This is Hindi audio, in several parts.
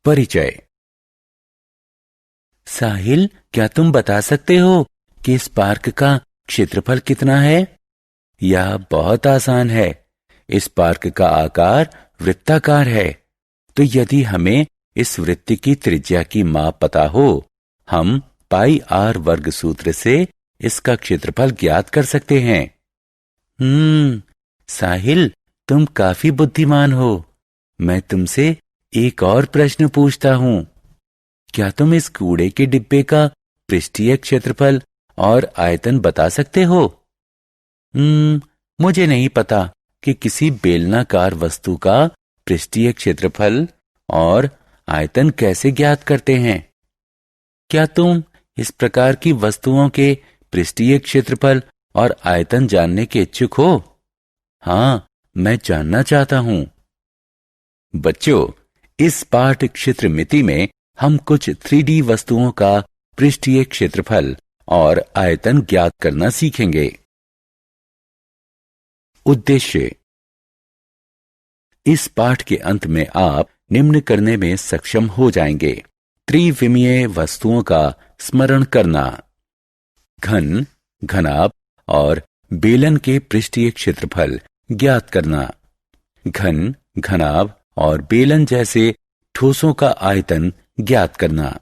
परिचय। साहिल, क्या तुम बता सकते हो कि इस पार्क का क्षेत्रफल कितना है? यह बहुत आसान है। इस पार्क का आकार वृत्ताकार है। तो यदि हमें इस वृत्त की त्रिज्या की माप पता हो, हम पाई आर वर्ग सूत्र से इसका क्षेत्रफल ज्ञात कर सकते हैं। साहिल, तुम काफी बुद्धिमान हो। मैं तुमसे एक और प्रश्न पूछता हूं। क्या तुम इस कूड़े के डिब्बे का पृष्ठीय क्षेत्रफल और आयतन बता सकते हो? मुझे नहीं पता कि किसी बेलनाकार वस्तु का पृष्ठीय क्षेत्रफल और आयतन कैसे ज्ञात करते हैं। क्या तुम इस प्रकार की वस्तुओं के पृष्ठीय क्षेत्रफल और आयतन जानने के इच्छुक हो? हाँ, मैं जानना चाहता हूं। बच्चों, इस पाठ क्षेत्र मिति में हम कुछ 3D वस्तुओं का पृष्ठीय क्षेत्रफल और आयतन ज्ञात करना सीखेंगे। उद्देश्य। इस पाठ के अंत में आप निम्न करने में सक्षम हो जाएंगे। त्रिविमीय वस्तुओं का स्मरण करना, घन, घनाभ और बेलन के पृष्ठीय क्षेत्रफल ज्ञात करना, घन, घनाभ और बेलन जैसे ठोसों का आयतन ज्ञात करना।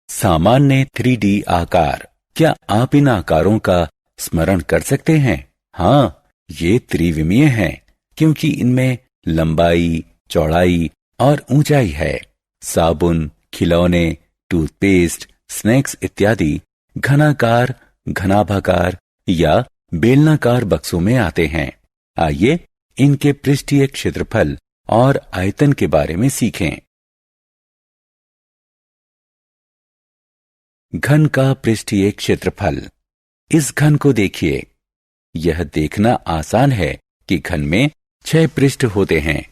सामान्य 3D आकार। क्या आप इन आकारों का स्मरण कर सकते हैं? हाँ, ये त्रिविमीय हैं क्योंकि इनमें लंबाई, चौड़ाई और ऊंचाई है। साबुन, खिलौने, टूथपेस्ट, स्नैक्स इत्यादि घनाकार, घनाभाकार या बेलनाकार बक्सों में आते हैं। आइए इनके पृष्ठीय क्षेत्रफल और आयतन के बारे में सीखें। घन का पृष्ठीय क्षेत्रफल। इस घन को देखिए। यह देखना आसान है कि घन में 6 पृष्ठ होते हैं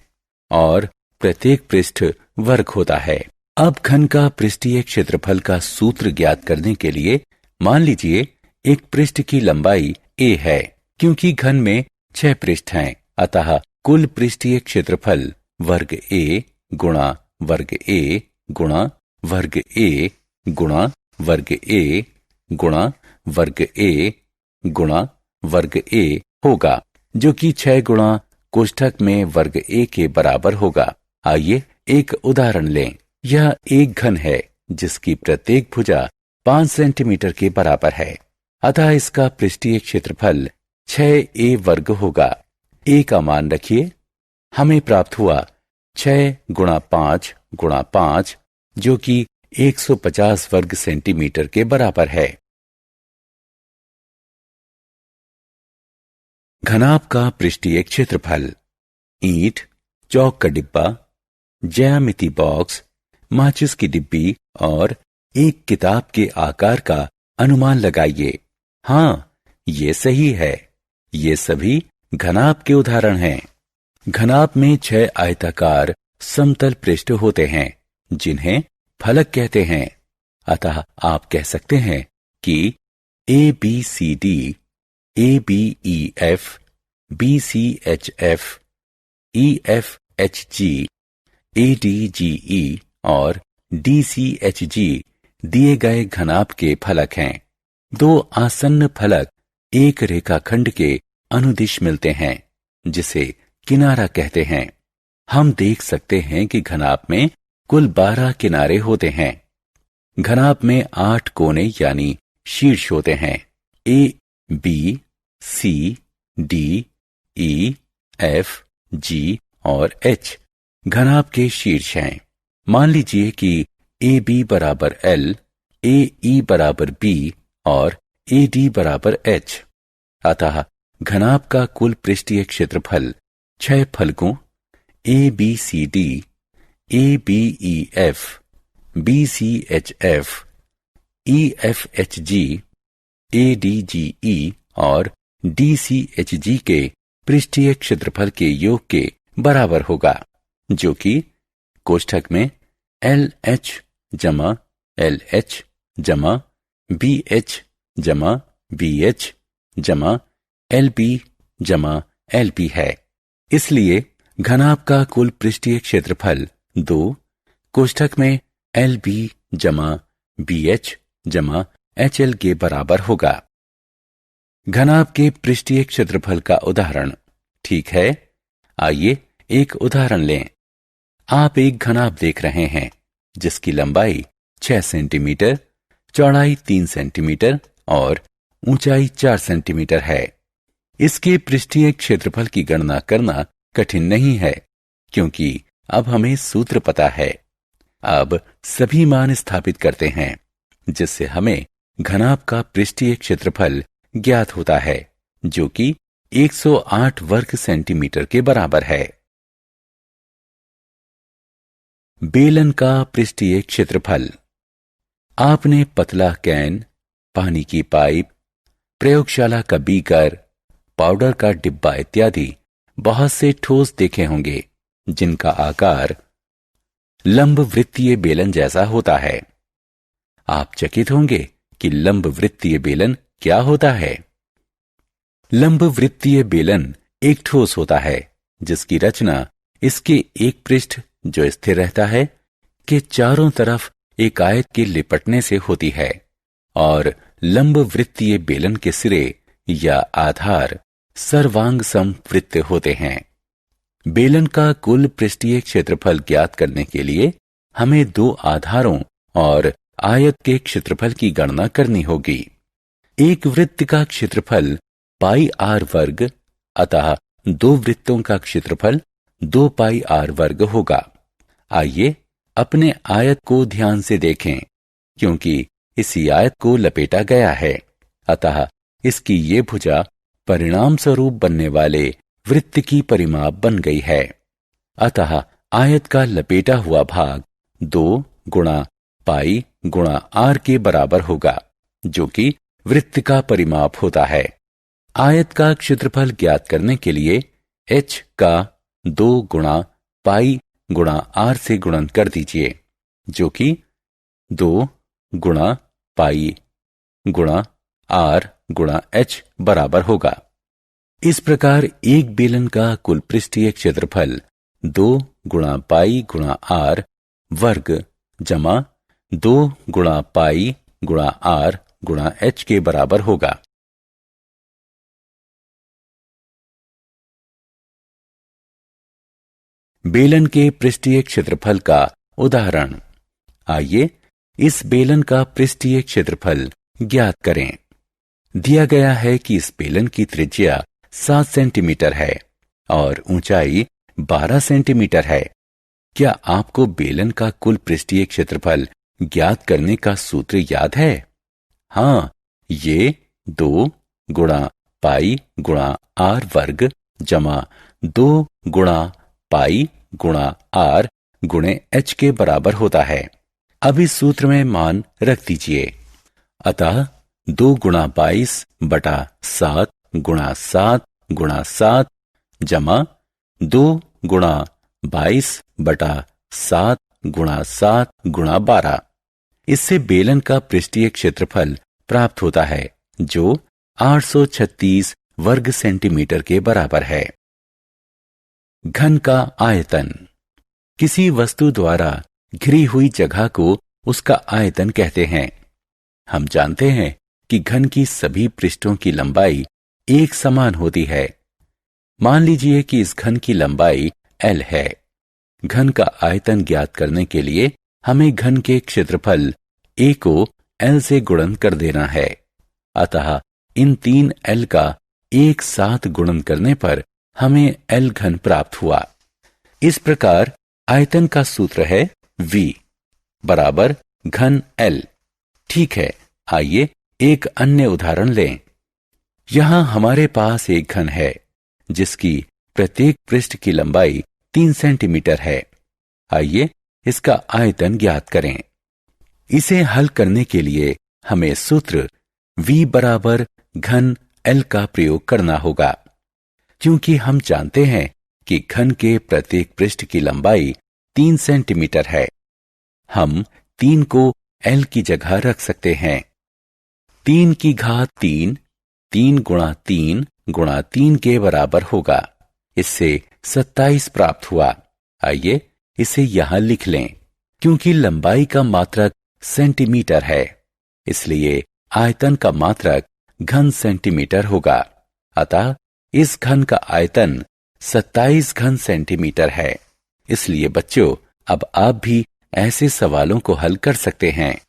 और प्रत्येक पृष्ठ वर्ग होता है। अब घन का पृष्ठीय क्षेत्रफल का सूत्र ज्ञात करने के लिए मान लीजिए एक पृष्ठ की लंबाई a है। क्योंकि घन में 6 पृष्ठ हैं, अतः कुल पृष्ठीय क्षेत्रफल वर्ग a गुणा वर्ग a गुणा वर्ग a गुणा वर्ग a गुणा वर्ग a गुणा वर्ग a होगा, जो कि 6 गुणा कोष्ठक में वर्ग a के बराबर होगा। आइए एक उदाहरण लें। यह एक घन है जिसकी प्रत्येक भुजा 5 सेंटीमीटर के बराबर है, अतः इसका पृष्ठीय क्षेत्रफल 6a वर्ग होगा। a का मान रखिए। हमें प्राप्त हुआ 6 गुणा 5 गुणा 5, जो कि 150 वर्ग सेंटीमीटर के बराबर है। घनाभ का पृष्ठीय क्षेत्रफल। ईंट, चौक का डिब्बा, ज्यामिति बॉक्स, माचिस की डिब्बी और एक किताब के आकार का अनुमान लगाइए। हाँ, ये सही है। ये सभी घनाभ के उदाहरण हैं। घनाभ में 6 आयताकार समतल पृष्ठ होते हैं जिन्हें फलक कहते हैं। अतः आप कह सकते हैं कि ABCD, ABEF, BCHF, EFHG, ADGE और DCHG दिए गए घनाभ के फलक हैं। 2 आसन्न फलक एक रेखाखंड के अनुदिश मिलते हैं, जिसे किनारा कहते हैं। हम देख सकते हैं कि घनाभ में कुल 12 किनारे होते हैं। घनाभ में 8 कोने यानी शीर्ष होते हैं। A, B, C, D, E, F, G और H घनाभ के शीर्ष हैं। मान लीजिए कि AB बराबर L, AE बराबर B और AD बराबर H। अतः घनाभ का कुल पृष्ठीय क्षेत्रफल 6 फलकों ABCD, ABEF, BCHF, EFHG, ADGE और DCHG के पृष्ठीय क्षेत्रफल के योग के बराबर होगा, जो कि कोष्ठक में LH जमा LH जमा BH जमा BH जमा LB जमा LB है। इसलिए घनाभ का कुल पृष्ठीय क्षेत्रफल 2 कोष्ठक में LB जमा BH जमा HL के बराबर होगा। घनाभ के पृष्ठीय क्षेत्रफल का उदाहरण। ठीक है, आइए एक उदाहरण लें। आप एक घनाभ देख रहे हैं जिसकी लंबाई 6 सेंटीमीटर, चौड़ाई 3 सेंटीमीटर और ऊंचाई 4 सेंटीमीटर है। इसके पृष्ठीय क्षेत्रफल की गणना करना कठिन नहीं है क्योंकि अब हमें सूत्र पता है। अब सभी मान स्थापित करते हैं जिससे हमें घनाभ का पृष्ठीय क्षेत्रफल ज्ञात होता है जो कि 108 वर्ग सेंटीमीटर के बराबर है। बेलन का पृष्ठीय क्षेत्रफल। आपने पतला कैन, पानी की पाइप, प्रयोगशाला का बीकर, पाउडर का डिब्बा इत्यादि बहुत से ठोस देखे होंगे जिनका आकार लंबवृत्तीय बेलन जैसा होता है। आप चकित होंगे कि लंबवृत्तीय बेलन क्या होता है। लंबवृत्तीय बेलन एक ठोस होता है जिसकी रचना इसके एक पृष्ठ जो स्थिर रहता है के चारों तरफ एक आयत के लिपटने से होती है और लंबवृत्तीय बेलन के सिरे या आधार सर्वांग समवृत्त होते हैं। बेलन का कुल पृष्ठीय क्षेत्रफल ज्ञात करने के लिए हमें 2 आधारों और आयत के क्षेत्रफल की गणना करनी होगी। एक वृत्त का क्षेत्रफल पाई आर वर्ग, अतः 2 वृत्तों का क्षेत्रफल 2 पाई आर वर्ग होगा। आइए अपने आयत को ध्यान से देखें क्योंकि इसी आयत को लपेटा गया है, अतः इसकी ये भुजा परिणाम स्वरूप बनने वाले वृत्त की परिमाप बन गई है। अतः आयत का लपेटा हुआ भाग 2 गुणा पाई गुणा आर के बराबर होगा जो कि वृत्त का परिमाप होता है। आयत का क्षेत्रफल ज्ञात करने के लिए h का 2 गुणा पाई गुणा आर से गुणन कर दीजिए जो कि 2 गुणा पाई गुणा आर गुणा h बराबर होगा। इस प्रकार एक बेलन का कुल पृष्ठीय क्षेत्रफल 2 गुणा पाई गुणा आर वर्ग जमा 2 गुणा पाई गुणा आर गुणा h के बराबर होगा। बेलन के पृष्ठीय क्षेत्रफल का उदाहरण। आइए इस बेलन का पृष्ठीय क्षेत्रफल ज्ञात करें। दिया गया है कि इस बेलन की त्रिज्या 7 सेंटीमीटर है और ऊंचाई 12 सेंटीमीटर है। क्या आपको बेलन का कुल पृष्ठीय क्षेत्रफल ज्ञात करने का सूत्र याद है? हाँ, ये 2 गुणा पाई गुणा आर वर्ग जमा 2 गुणा पाई गुणा आर गुणे h के बराबर होता है। अब इस सूत्र में मान रख दीजिए। अतः 2 गुणा 22 बटा 7 गुणा 7 गुणा 7 जमा 2 गुणा 22 बटा 7 गुणा 7 गुणा 12। इससे बेलन का पृष्ठीय क्षेत्रफल प्राप्त होता है जो 836 वर्ग सेंटीमीटर के बराबर है। घन का आयतन। किसी वस्तु द्वारा घिरी हुई जगह को उसका आयतन कहते हैं। हम जानते हैं कि घन की सभी पृष्ठों की लंबाई एक समान होती है। मान लीजिए कि इस घन की लंबाई L है। घन का आयतन ज्ञात करने के लिए हमें घन के क्षेत्रफल A को L से गुणन कर देना है। अतः इन 3 L का एक साथ गुणन करने पर हमें L घन प्राप्त हुआ। इस प्रकार आयतन का सूत्र है V बराबर घन L। ठीक है, आइए एक अन्य उदाहरण लें। यहां हमारे पास एक घन है जिसकी प्रत्येक पृष्ठ की लंबाई 3 सेंटीमीटर है। आइए इसका आयतन ज्ञात करें। इसे हल करने के लिए हमें सूत्र V बराबर घन L का प्रयोग करना होगा। क्योंकि हम जानते हैं कि घन के प्रत्येक पृष्ठ की लंबाई 3 सेंटीमीटर है, हम 3 को L की जगह रख सकते हैं। 3 की घात 3 3 गुणा 3 गुणा 3 के बराबर होगा। इससे 27 प्राप्त हुआ। आइए इसे यहां लिख लें। क्योंकि लंबाई का मात्रक सेंटीमीटर है, इसलिए आयतन का मात्रक घन सेंटीमीटर होगा। अतः इस घन का आयतन 27 घन सेंटीमीटर है। इसलिए बच्चों, अब आप भी ऐसे सवालों को हल कर सकते हैं।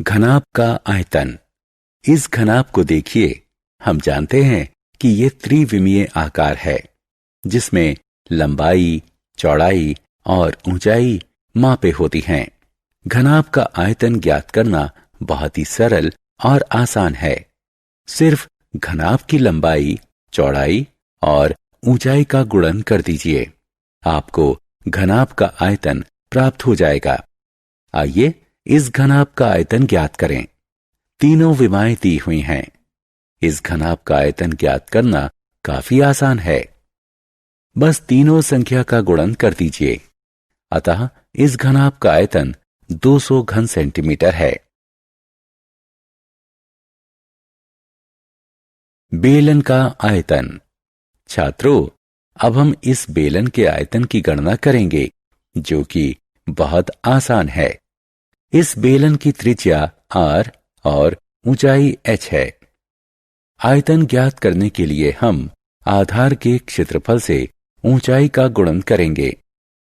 घनाभ का आयतन। इस घनाभ को देखिए। हम जानते हैं कि यह त्रिविमीय आकार है, जिसमें लंबाई, चौड़ाई और ऊंचाई मापे होती हैं। घनाभ का आयतन ज्ञात करना बहुत ही सरल और आसान है। सिर्फ घनाभ की लंबाई, चौड़ाई और ऊंचाई का गुणन कर दीजिए। आपको घनाभ का आयतन प्राप्त हो जाएगा। आइए इस घनाभ का आयतन ज्ञात करें। तीनों विमाएं दी हुई हैं। इस घनाभ का आयतन ज्ञात करना काफी आसान है। बस तीनों संख्या का गुणन कर दीजिए। अतः इस घनाभ का आयतन 200 घन सेंटीमीटर है। बेलन का आयतन। छात्रों, अब हम इस बेलन के आयतन की गणना करेंगे, जो कि बहुत आसान है। इस बेलन की त्रिज्या r और ऊंचाई h है। आयतन ज्ञात करने के लिए हम आधार के क्षेत्रफल से ऊंचाई का गुणन करेंगे।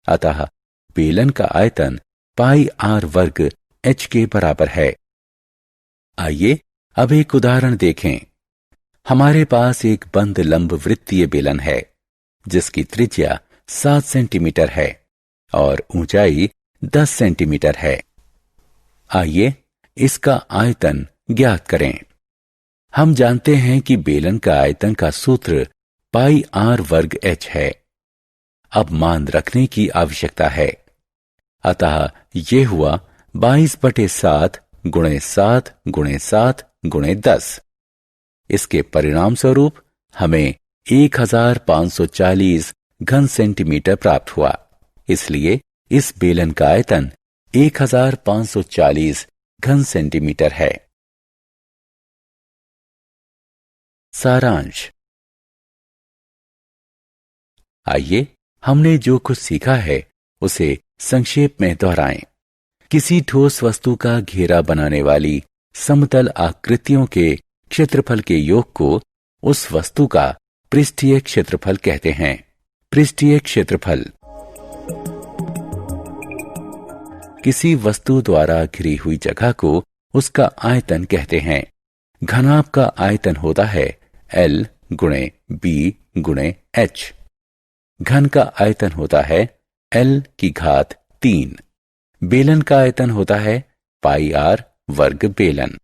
अतः बेलन का आयतन पाई r वर्ग h के बराबर है। आइए अब एक उदाहरण देखें। हमारे पास एक बंद लंब वृत्तीय बेलन है, जिसकी त्रिज्या 7 सेंटीमीटर है और ऊंचाई 10 सेंटीमीटर है। आइए इसका आयतन ज्ञात करें। हम जानते हैं कि बेलन का आयतन का सूत्र पाई r वर्ग h है। अब मान रखने की आवश्यकता है। अतः यह हुआ 22/7 गुणे 7 गुणे 7 गुणे 10। इसके परिणाम स्वरूप हमें 1540 घन सेंटीमीटर प्राप्त हुआ। इसलिए इस बेलन का आयतन 1540 घन सेंटीमीटर है। सारांश। आइए हमने जो कुछ सीखा है उसे संक्षेप में दोहराएं। किसी ठोस वस्तु का घेरा बनाने वाली समतल आकृतियों के क्षेत्रफल के योग को उस वस्तु का पृष्ठीय क्षेत्रफल कहते हैं। पृष्ठीय क्षेत्रफल किसी वस्तु द्वारा घिरी हुई जगह को उसका आयतन कहते हैं। घनाभ का आयतन होता है L गुणे B गुणे H। घन का आयतन होता है L की घात 3। बेलन का आयतन होता है पाई r वर्ग बेलन।